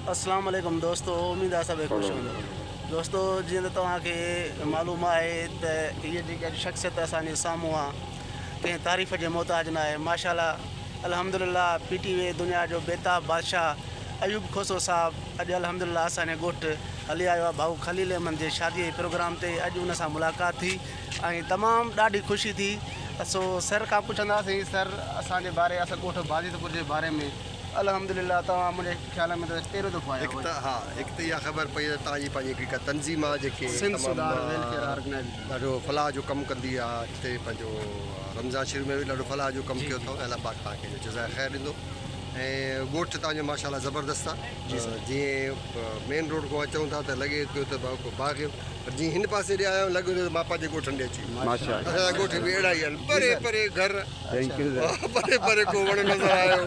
अस्सलाम वालेकुम दोस्तों, उम्मीद आहे सभु ख़ुशि हूंदो। दोस्तों, जीअं त तव्हांखे मालूम आहे त हीअ जेका शख़्सियत असांजे साम्हूं आहे कंहिं तारीफ़ जे मोहताज न आहे। माशाल्लाह अल्हम्दुलिल्लाह पीटीवे दुनिया जो बेताब बादशाह अयूब खोसो साहब अॼु अल्हम्दुलिल्लाह असांजे ॻोठु हली आयो आहे भाऊ खलील अहमद जे शादीअ जे प्रोग्राम ते। अॼु उन सां मुलाक़ात थी ऐं तमामु ॾाढी ख़ुशी थी। सो सर खां पुछंदासीं, सर असांजे बारे असां ॻोठु बाजितपुर जे बारे में अल्हम्दुलिल्लाह तव्हां मुंहिंजे ख्याल में त पहिरियों दफ़ो आया हिकु त इहा ख़बर पई त तव्हांजी पंहिंजी हिकु तंज़ीम आहे जेके ॾाढो फलाह जो कमु कंदी आहे। हिते पंहिंजो रमज़ान शरीफ़ में बि ॾाढो फलाह जो कमु कयो अथव। अलाह पाक तव्हांखे जज़ाए ख़ैरु ॾींदो। ऐं ॻोठु तव्हांजो माशाल्लाह ज़बरदस्त आहे। जीअं मेन रोड खां अचूं था त लॻे पियो त बाग़, पर जीअं हिन पासे ॾे आया आहियूं लॻे थो त मां पंहिंजे ॻोठनि ॾे अची। असांजा ॻोठ बि अहिड़ा ई आहिनि, परे परे घर, परे परे को वण नज़र आयो,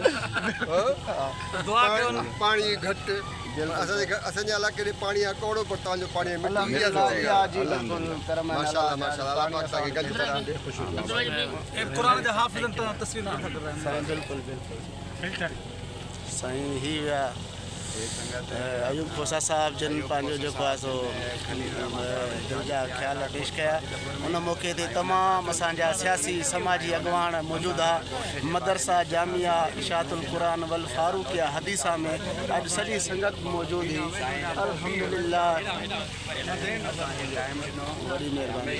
पाणी घटि। असांजे इलाइक़े ॾे पाणी आहे कौड़ो, पर तव्हांजो पाणी माशाल्लाह माशाल्लाह अलाह पाक तव्हांखे गंज साईं। ही विया अयूब खोसा साहब जिन पंहिंजो जेको आहे सो जा ख़्याल पेश कया। उन मौक़े ते तमामु असांजा सियासी समाजी अॻवान मौजूदु आहे। मदरसा जामिया इशातुल क़ुरान वल फारूकिया हदीसा में अॼु सॼी संगत मौजूदु हुई। अल्हम्दुलिल्लाह, वॾी महिरबानी।